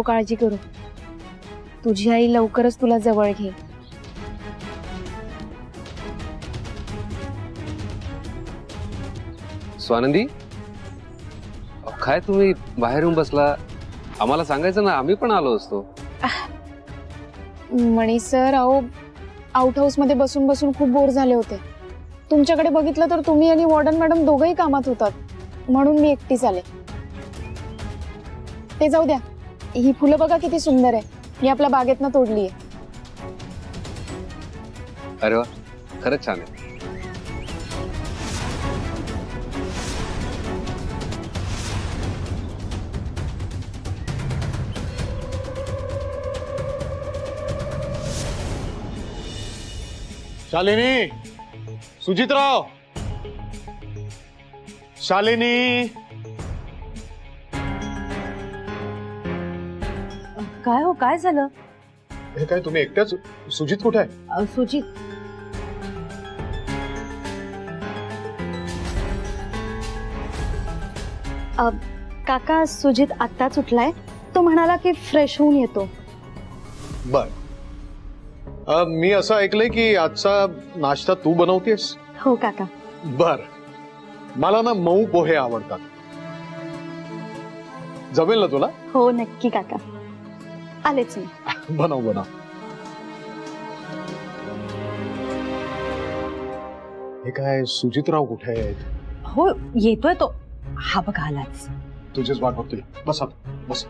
काळजी करू. तुझी आई लवकरच तुला जवळ घे. स्वानंदी, काय तुम्ही बाहेर येऊन बसला? आम्हाला सांगायचं ना, आम्ही पण आलो असतो. मणी सर, अहो आउट हाऊस मध्ये बसून बसून खूप बोर झाले होते. तुमच्याकडे बघितलं तर तुम्ही आणि वॉर्डन मॅडम दोघंही कामात होतात, म्हणून मी एकटीच आले. ते जाऊ द्या, ही फुलं बघा किती सुंदर आहे. मी आपल्या बागेतनं तोडली आहे. अरे वा, खरंच छान आहे. शालिनी, सुजितराव, शालिनी. काय हो, काय झालं? हे काय तुम्ही एकट्याच? सुजित कुठे आहे? सुजित काका, सुजित आत्ताच उठलाय. तो म्हणाला की फ्रेश होऊन येतो. बर. मी असं ऐकलंय की आजचा नाश्ता तू बनवतेस? हो काका. बर. मला ना मऊ पोहे आवडतात. जमेल ना तुला? हो नक्की काका, आलेच मी. बनव बनव. हे काय, सुजितराव कुठे आहेत? हो, येतोय तो. हा बघ आलाच. तुझीच वाट बघतोय. बस बस.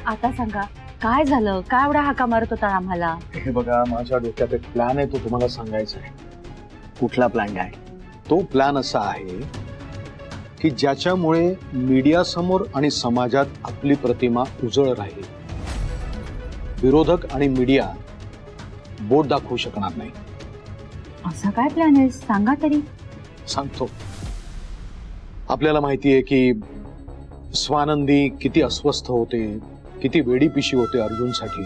आता सांगा, काय झालं? काय एवढा हाका मारत होता आम्हाला? हे बघा, माझ्या डोक्यात एक प्लॅन आहे, तो तुम्हाला सांगायचा आहे. कुठला प्लॅन आहे? तो प्लॅन असा आहे की ज्याच्यामुळे मीडिया समोर आणि समाजात आपली प्रतिमा उजळ राहील. विरोधक आणि मीडिया बोट दाखवू शकणार नाही. असा काय प्लॅन आहे? सांगा तरी. सांगतो. आपल्याला माहिती आहे की स्वानंदी किती अस्वस्थ होते, किती वेडीपिशी होते अर्जुनसाठी.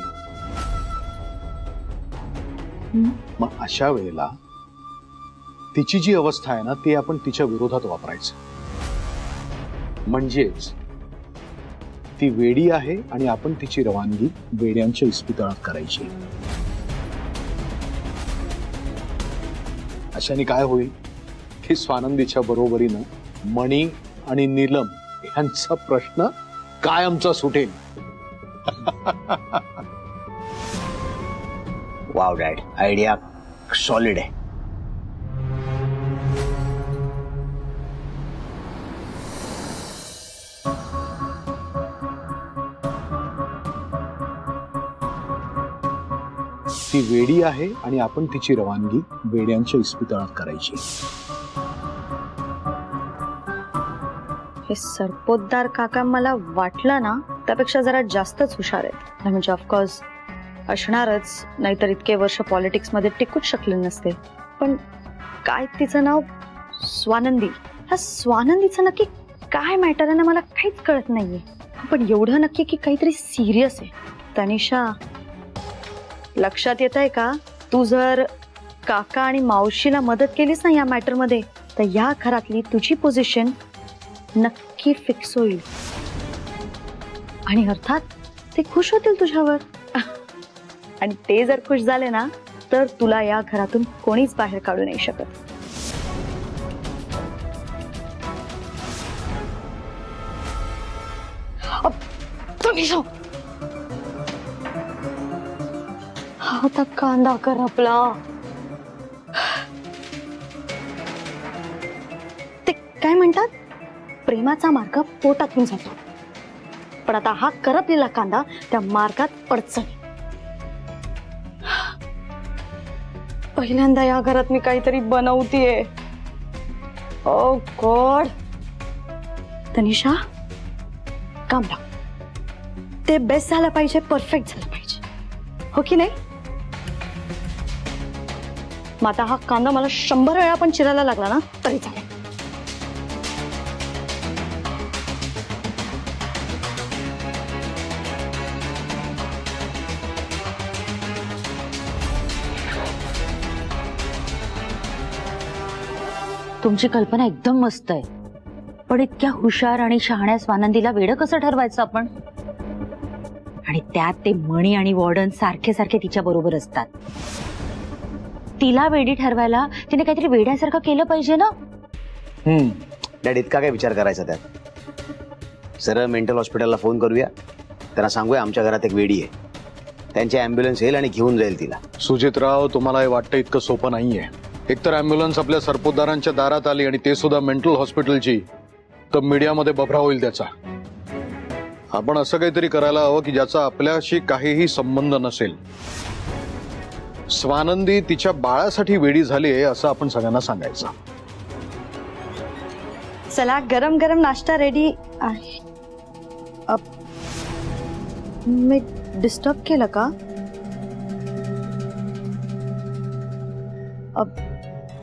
मग अशा वेळेला तिची जी अवस्था आहे ना, ती आपण तिच्या विरोधात वापरायचं. म्हणजेच ती वेडी आहे आणि आपण तिची रवानगी वेड्यांच्या इस्पितळात करायची. अशाने काय होईल की स्वानंदीच्या बरोबरीनं मणी आणि नीलम यांचा प्रश्न कायमचा सुटेल. वाव डॅड, आयडिया सॉलिड आहे. ती वेडी आहे आणि आपण तिची रवानगी वेड्यांच्या इस्पितळात करायची. हे सरपोतदार काका मला वाटलं ना त्यापेक्षा जरा जास्तच हुशार आहेत. म्हणजे ऑफकोर्स असणारच, नाहीतर इतके वर्ष पॉलिटिक्स मध्ये टिकूच शकले नसते. पण काय तिचं नाव? स्वानंदी. ह्या स्वानंदीचं नक्की काय मॅटर आहे ना, मला काहीच कळत नाहीये. पण एवढं नक्की की काहीतरी सिरियस आहे. तनिषा, लक्षात येत आहे का? तू जर काका आणि मावशीला मदत केलीस ना या मॅटर मध्ये, तर या घरातली तुझी पोझिशन नक्की फिक्स होईल. आणि अर्थात ते खुश होतील तुझ्यावर. आणि ते जर खुश झाले ना, तर तुला या घरातून कोणीच बाहेर काढू नाही शकत. आता कांदा करपला. ते काय म्हणतात, प्रेमाचा मार्ग पोटातून जातो. पण आता हा करपलेला कांदा त्या मार्गात अडचण. पहिल्यांदा या घरात मी काहीतरी बनवतीये. ओ गॉड. तनिषा, काम लाव. ते बेस्ट झालं पाहिजे, परफेक्ट झालं पाहिजे, हो की नाही? मग आता हा कांदा मला 100 वेळा पण चिरायला लागला ना तरी चालेल. तुमची कल्पना एकदम मस्त आहे, पण इतक्या हुशार आणि शहाण्या स्वानंदीला वेडं कसं ठरवायचं आपण? आणि त्यात ते मणी आणि वॉर्डन सारखे सारखे तिच्या बरोबर असतात. तिला वेडी ठरवायला तिने काहीतरी वेड्यासारखं केलं पाहिजे ना. डॅड इतका काय विचार करायचा त्यात? सरळ मेंटल हॉस्पिटलला फोन करूया, त्यांना सांगूया आमच्या घरात एक वेडी आहे, त्यांची ॲम्ब्युलन्स येईल आणि घेऊन जाईल तिला. सुजितराव, तुम्हाला हे वाटतं इतकं सोपं नाहीये. एकतर ॲम्ब्युलन्स आपल्या सरपोतदारांच्या दारात आली आणि ते सुद्धा मेंटल हॉस्पिटलची, तर मीडियामध्ये बभरा होईल त्याचा. आपण असं काहीतरी करायला हवं की ज्याचा आपल्याशी काहीही संबंध नसेल. स्वानंदी तिच्या बाळासाठी वेडी झाली आहे असं आपण सगळ्यांना सांगायचं. चला, गरम गरम नाश्ता रेडी आहे. मी डिस्टर्ब केलं का?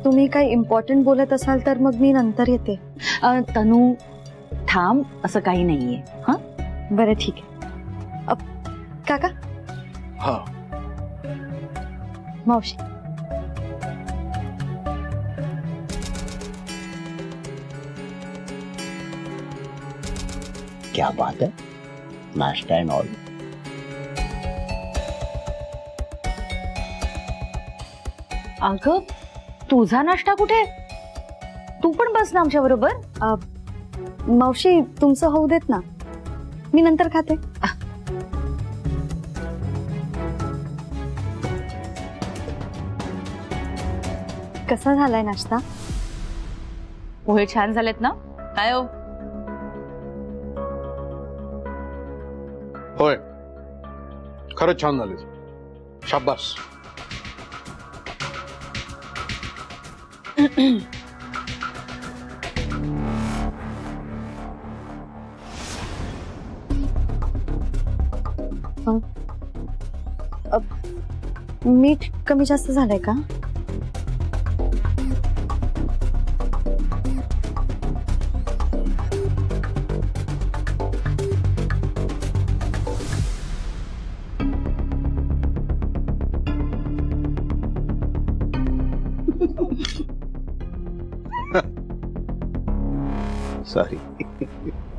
तुम्ही काही इम्पॉर्टंट बोलत असाल तर मग मी नंतर येते. तनू थांब, असं काही नाहीये. हा, बरं ठीक आहे. काका, हा, मावशी, क्या बात है, नाश्ता एंड ऑल. अगं तुझा नाश्ता कुठे? तू पण बस ना आमच्या बरोबर. मावशी तुमचं होऊ देत ना, मी नंतर खाते. कसा झालाय नाश्ता? पोहे छान झालेत ना? काय हो, होय, खरंच छान झाले. शाबास. मीठ कमी जास्त झालंय का? सॉरी.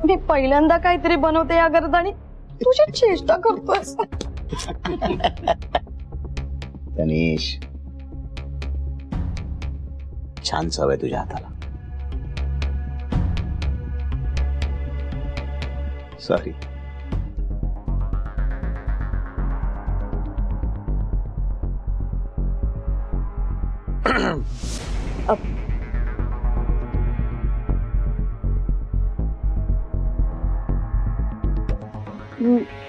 मी पहिल्यांदा काहीतरी बनवते या गर्दानी तुझी चेष्टा करतोस. तनीश, छान चव आहे तुझ्या हाताला. सॉरी.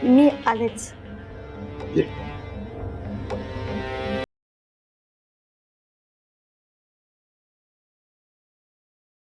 मी आलेच. Yeah.